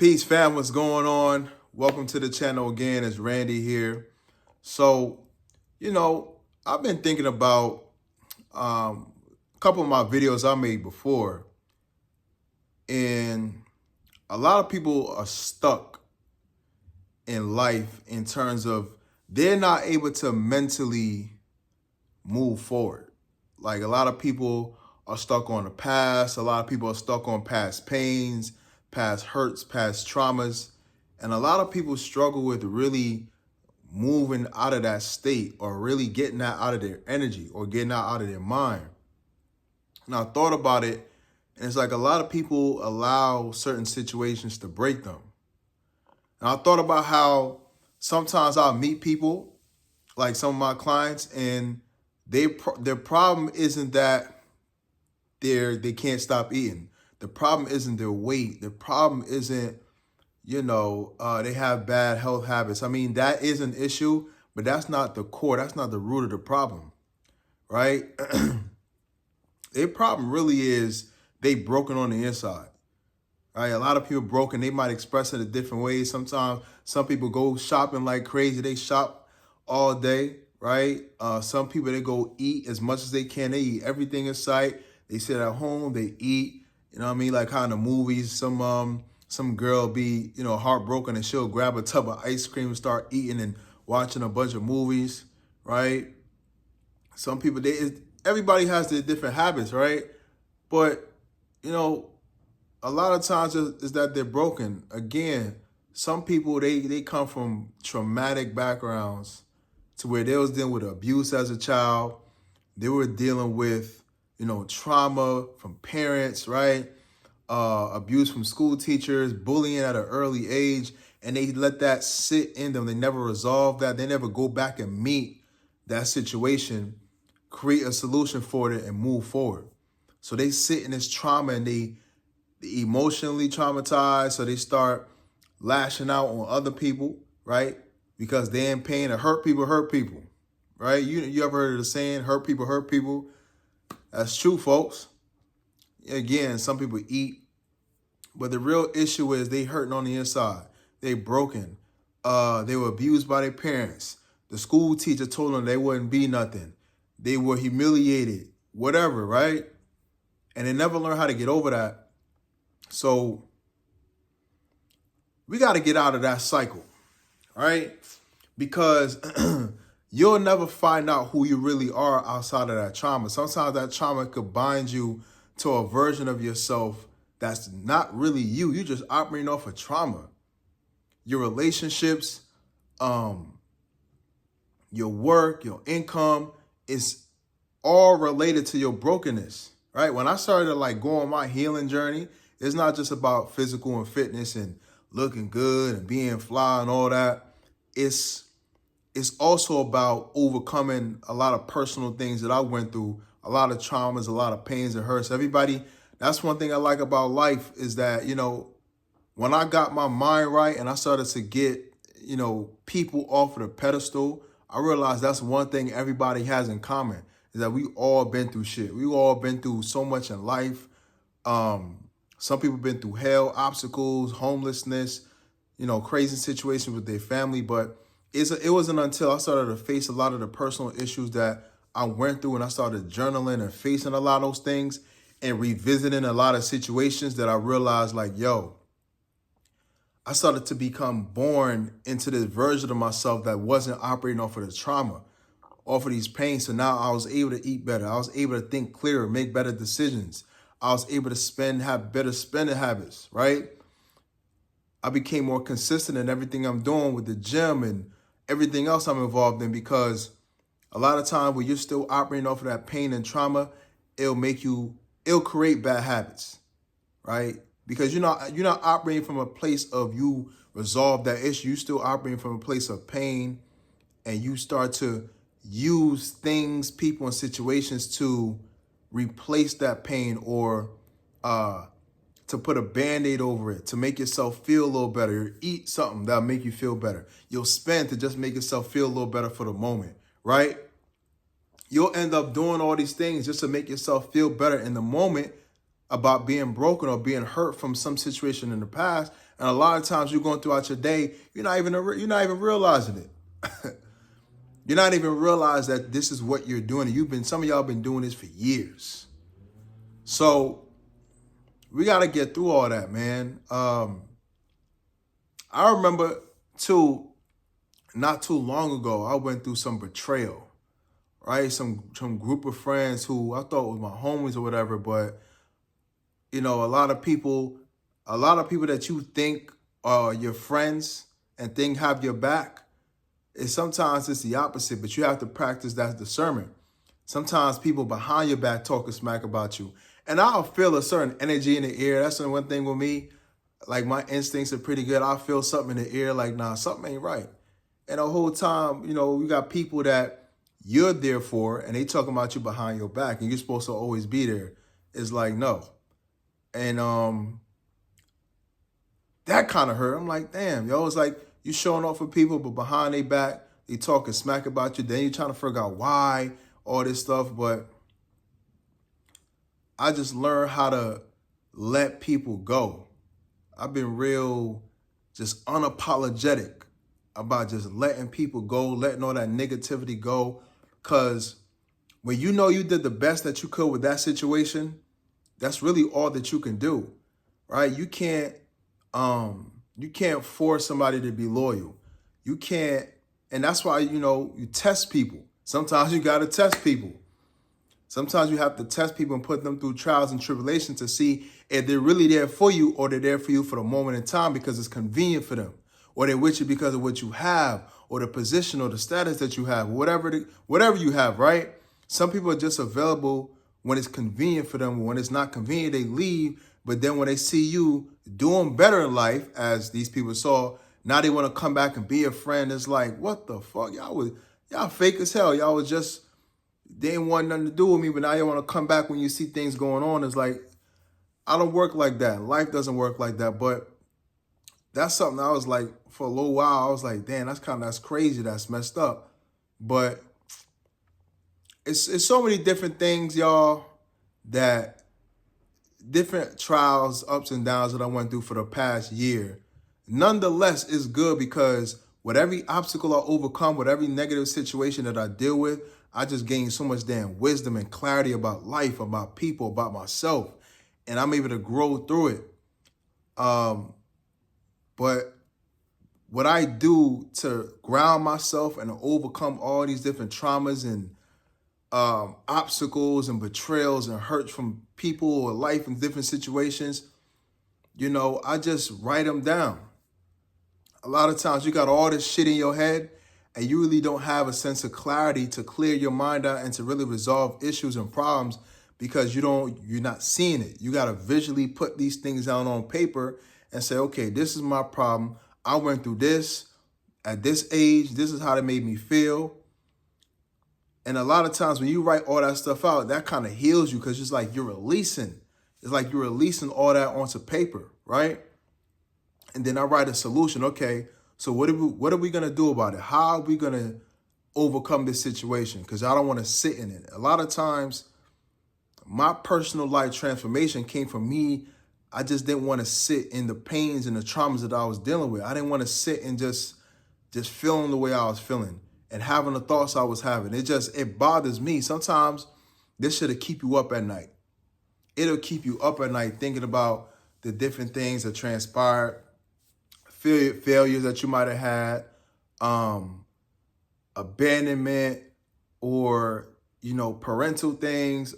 Peace, fam. What's going on? Welcome to the channel again. It's Randy here. So, I've been thinking about a couple of my videos I made before, and a lot of people are stuck in life in terms of they're not able to mentally move forward. Like a lot of people are stuck on the past. A lot of people are stuck on past pains, past hurts, past traumas. And a lot of people struggle with really moving out of that state or really getting that out of their energy or getting that out of their mind. And I thought about it, and it's like a lot of people allow certain situations to break them. And I thought about how sometimes I'll meet people, like some of my clients, and their problem isn't that they can't stop eating. The problem isn't their weight. The problem isn't, they have bad health habits. I mean, that is an issue, but that's not the core. That's not the root of the problem, right? Their problem really is they broken on the inside, right? A lot of people broken. They might express it in different ways. Sometimes some people go shopping like crazy. They shop all day, right? Some people, they go eat as much as they can. They eat everything in sight. They sit at home, they eat, you know what I mean? Like how in the movies, some girl be, heartbroken and she'll grab a tub of ice cream and start eating and watching a bunch of movies, right? Some people, everybody has their different habits, right? But, a lot of times is that they're broken. Again, some people, they come from traumatic backgrounds to where they was dealing with abuse as a child. They were dealing with, trauma from parents, right? Abuse from school teachers, bullying at an early age, and they let that sit in them. They never resolve that. They never go back and meet that situation, create a solution for it, and move forward. So they sit in this trauma and they emotionally traumatized. So they start lashing out on other people, right? Because they're in pain. And hurt people, right? You ever heard of the saying, hurt people? That's true, folks. Again, some people eat, but the real issue is they hurting on the inside. They broken. They were abused by their parents. The school teacher told them they wouldn't be nothing. They were humiliated, whatever, right? And they never learned how to get over that. So we got to get out of that cycle, right? Because you'll never find out who you really are outside of that trauma. Sometimes that trauma could bind you to a version of yourself that's not really you. You're just operating off of trauma. Your relationships, your work, your income is all related to your brokenness, right? When I started to go on my healing journey, it's not just about physical and fitness and looking good and being fly and all that. It's also about overcoming a lot of personal things that I went through, a lot of traumas, a lot of pains and hurts. Everybody, that's one thing I like about life is that, when I got my mind right and I started to get, people off of the pedestal, I realized that's one thing everybody has in common is that we all been through shit. We all been through so much in life. Some people been through hell, obstacles, homelessness, crazy situations with their family. But it wasn't until I started to face a lot of the personal issues that I went through and I started journaling and facing a lot of those things and revisiting a lot of situations that I realized I started to become born into this version of myself that wasn't operating off of the trauma, off of these pains. So now I was able to eat better. I was able to think clearer, make better decisions. I was able to have better spending habits, right? I became more consistent in everything I'm doing with the gym and everything else I'm involved in, because a lot of times when you're still operating off of that pain and trauma, it'll create bad habits, right? Because you're not operating from a place of you resolve that issue. You're still operating from a place of pain, and you start to use things, people, and situations to replace that pain or to put a Band-Aid over it, to make yourself feel a little better. You eat something that'll make you feel better. You'll spend to just make yourself feel a little better for the moment, right? You'll end up doing all these things just to make yourself feel better in the moment about being broken or being hurt from some situation in the past. And a lot of times you're going throughout your day, you're not even realizing it. You're not even realize that this is what you're doing. And some of y'all been doing this for years. So we got to get through all that, man. I remember too, not too long ago, I went through some betrayal, right? Some group of friends who I thought was my homies or whatever, but you know, a lot of people that you think are your friends and think have your back, sometimes it's the opposite, but you have to practice that discernment. Sometimes people behind your back talking smack about you. And I'll feel a certain energy in the air. That's the one thing with me. Like my instincts are pretty good. I'll feel something in the air like, nah, something ain't right. And the whole time, you know, you got people that you're there for and they talking about you behind your back and you're supposed to always be there. It's like, no. And that kind of hurt. I'm like, damn, yo, it's like you showing off for people, but behind their back, they talking smack about you. Then you're trying to figure out why, all this stuff. But I just learned how to let people go. I've been real, just unapologetic about just letting people go, letting all that negativity go. Because when you know you did the best that you could with that situation, that's really all that you can do, right? You can't force somebody to be loyal. You can't, and that's why, you know, you test people. Sometimes you got to test people. Sometimes you have to test people and put them through trials and tribulations to see if they're really there for you or they're there for you for the moment in time because it's convenient for them, or they're with you because of what you have or the position or the status that you have, whatever you have, right? Some people are just available when it's convenient for them. When it's not convenient, they leave. But then when they see you doing better in life, as these people saw, now they want to come back and be a friend. It's like, what the fuck? Y'all fake as hell. Y'all was just, they didn't want nothing to do with me, but now you want to come back when you see things going on. It's like, I don't work like that. Life doesn't work like that. But that's something I was like, for a little while, I was like, damn, that's crazy. That's messed up. But it's so many different things, y'all, that different trials, ups and downs that I went through for the past year. Nonetheless, it's good because with every obstacle I overcome, with every negative situation that I deal with, I just gain so much damn wisdom and clarity about life, about people, about myself. And I'm able to grow through it. But what I do to ground myself and overcome all these different traumas and obstacles and betrayals and hurts from people or life in different situations, you know, I just write them down. A lot of times you got all this shit in your head and you really don't have a sense of clarity to clear your mind out and to really resolve issues and problems because you're not seeing it. You got to visually put these things down on paper and say, okay, this is my problem. I went through this at this age. This is how it made me feel. And a lot of times when you write all that stuff out, that kind of heals you because it's like you're releasing. It's like you're releasing all that onto paper, right? And then I write a solution. Okay, so what are we going to do about it? How are we going to overcome this situation? Because I don't want to sit in it. A lot of times, my personal life transformation came from me. I just didn't want to sit in the pains and the traumas that I was dealing with. I didn't want to sit and just feeling the way I was feeling and having the thoughts I was having. It bothers me. Sometimes this should keep you up at night. It'll keep you up at night thinking about the different things that transpired, failures that you might have had, abandonment, or, you know, parental things.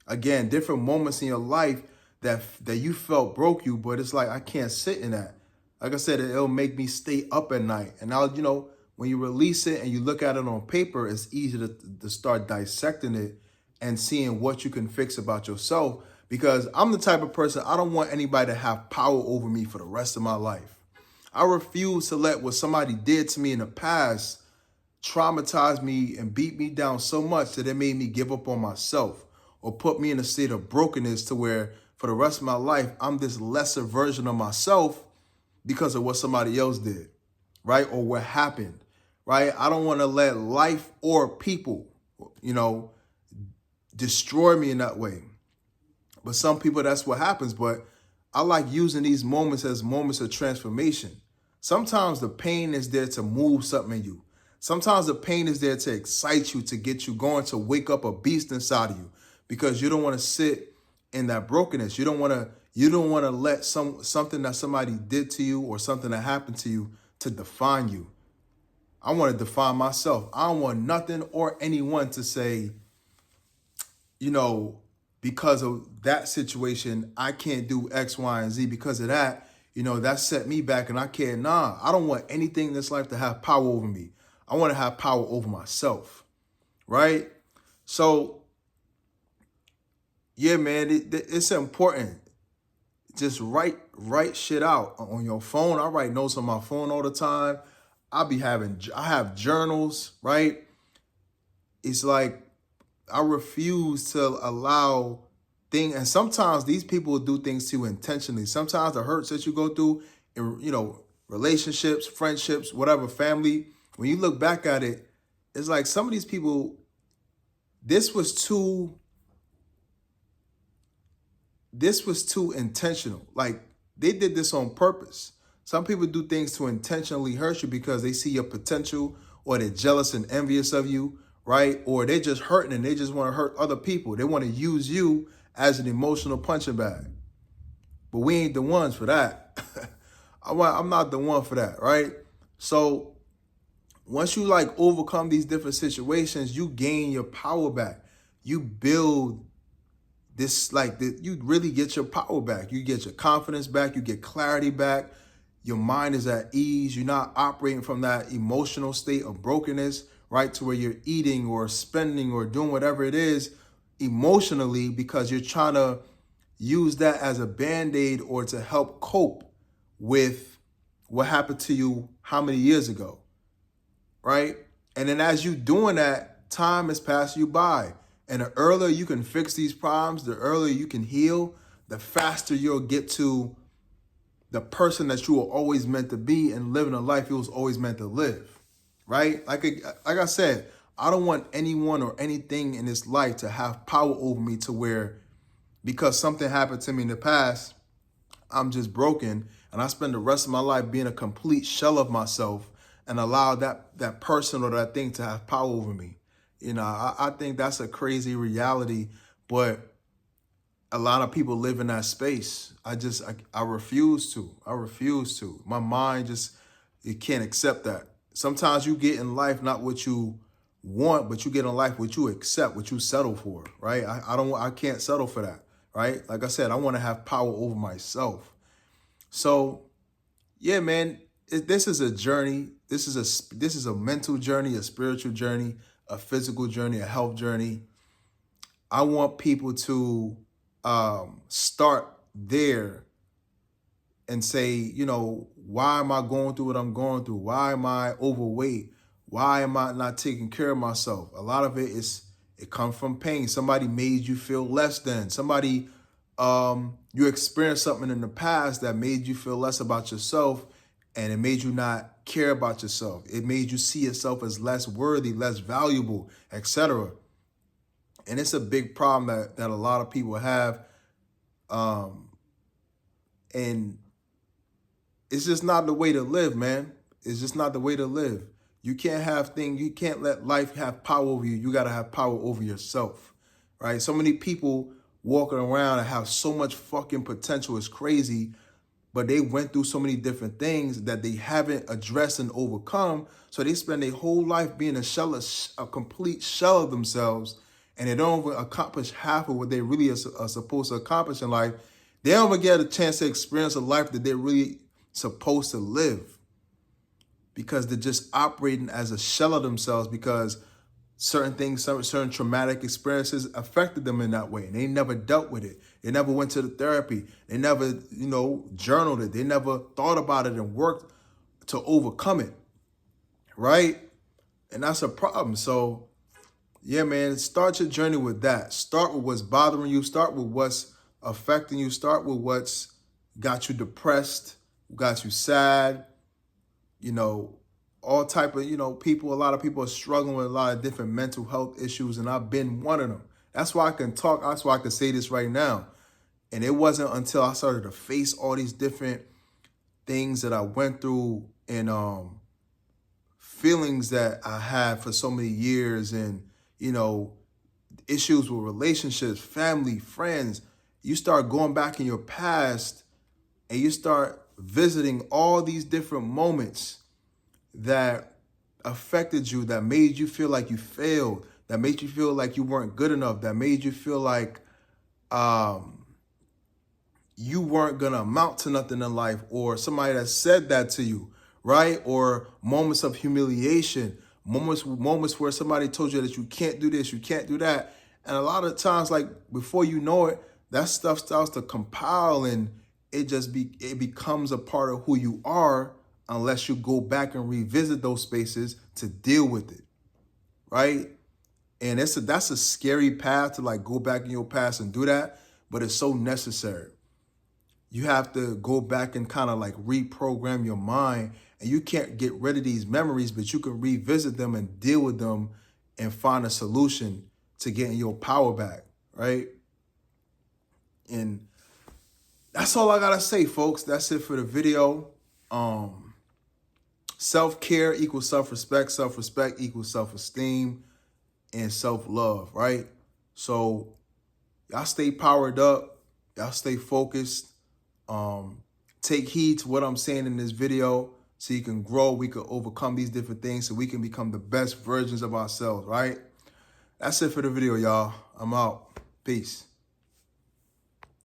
Again, different moments in your life that you felt broke you, but it's like, I can't sit in that. Like I said, it'll make me stay up at night. And now, you know, when you release it and you look at it on paper, it's easy to start dissecting it and seeing what you can fix about yourself. Because I'm the type of person, I don't want anybody to have power over me for the rest of my life. I refuse to let what somebody did to me in the past traumatize me and beat me down so much that it made me give up on myself or put me in a state of brokenness to where for the rest of my life, I'm this lesser version of myself because of what somebody else did, right? Or what happened, right? I don't want to let life or people, you know, destroy me in that way. But some people, that's what happens. But I like using these moments as moments of transformation. Sometimes the pain is there to move something in you. Sometimes the pain is there to excite you, to get you going, to wake up a beast inside of you, because you don't want to sit in that brokenness. You don't want to let something that somebody did to you or something that happened to you to define you. I want to define myself. I don't want nothing or anyone to say, because of that situation, I can't do X, Y, and Z. Because of that, that set me back and I can't. Nah, I don't want anything in this life to have power over me. I want to have power over myself, right? So, yeah, man, it's important. Just write shit out on your phone. I write notes on my phone all the time. I have journals, right? It's like I refuse to allow things, and sometimes these people do things to you intentionally. Sometimes the hurts that you go through in, relationships, friendships, whatever, family, when you look back at it, it's like some of these people, this was too intentional. Like they did this on purpose. Some people do things to intentionally hurt you because they see your potential, or they're jealous and envious of you, right? Or they're just hurting and they just want to hurt other people. They want to use you as an emotional punching bag. But we ain't the ones for that. I'm not the one for that, right? So once you overcome these different situations, you gain your power back. You build this, you really get your power back. You get your confidence back. You get clarity back. Your mind is at ease. You're not operating from that emotional state of brokenness, right? To where you're eating or spending or doing whatever it is emotionally because you're trying to use that as a Band-Aid or to help cope with what happened to you how many years ago, right? And then as you doing that, time is passing you by. And the earlier you can fix these problems, the earlier you can heal, the faster you'll get to the person that you were always meant to be and living a life you was always meant to live, right? Like I said, I don't want anyone or anything in this life to have power over me to where because something happened to me in the past, I'm just broken and I spend the rest of my life being a complete shell of myself and allow that person or that thing to have power over me. I think that's a crazy reality, but a lot of people live in that space. I refuse to. My mind it can't accept that. Sometimes you get in life not what you want, but you get in life what you accept, what you settle for, right? I can't settle for that, right? Like I said, I want to have power over myself. So, yeah, man, this is a journey. This is a mental journey, a spiritual journey, a physical journey, a health journey. I want people to start there and say, why am I going through what I'm going through? Why am I overweight? Why am I not taking care of myself? A lot of it comes from pain. Somebody made you feel less than. Somebody, you experienced something in the past that made you feel less about yourself, and it made you not care about yourself. It made you see yourself as less worthy, less valuable, etc. And it's a big problem that a lot of people have. And it's just not the way to live, man. It's just not the way to live. You can't let life have power over you. You got to have power over yourself, right? So many people walking around and have so much fucking potential. It's crazy, but they went through so many different things that they haven't addressed and overcome. So they spend their whole life being a complete shell of themselves, and they don't even accomplish half of what they really are supposed to accomplish in life. They don't even get a chance to experience a life that they're really supposed to live because they're just operating as a shell of themselves because certain things, certain traumatic experiences affected them in that way. And they never dealt with it. They never went to the therapy. They never, journaled it. They never thought about it and worked to overcome it, right? And that's a problem. So, yeah, man, start your journey with that. Start with what's bothering you. Start with what's affecting you. Start with what's got you depressed, got you sad, all type of, people, a lot of people are struggling with a lot of different mental health issues, and I've been one of them. That's why I can talk. That's why I can say this right now. And it wasn't until I started to face all these different things that I went through and feelings that I had for so many years, and, you know, issues with relationships, family, friends. You start going back in your past and you start visiting all these different moments that affected you, that made you feel like you failed, that made you feel like you weren't good enough, that made you feel like you weren't gonna amount to nothing in life, or somebody that said that to you, right? Or moments of humiliation, moments where somebody told you that you can't do this, you can't do that. And a lot of times, like, before you know it, that stuff starts to compile, and it becomes a part of who you are, unless you go back and revisit those spaces to deal with it, right? And that's a scary path to, like, go back in your past and do that, but it's so necessary. You have to go back and kind of like reprogram your mind, and you can't get rid of these memories, but you can revisit them and deal with them and find a solution to getting your power back, right? And that's all I gotta say, folks. That's it for the video. Self-care equals self-respect. Self-respect equals self-esteem and self-love, right? So y'all stay powered up. Y'all stay focused. Take heed to what I'm saying in this video so you can grow, we can overcome these different things, so we can become the best versions of ourselves, right? That's it for the video, y'all. I'm out. Peace.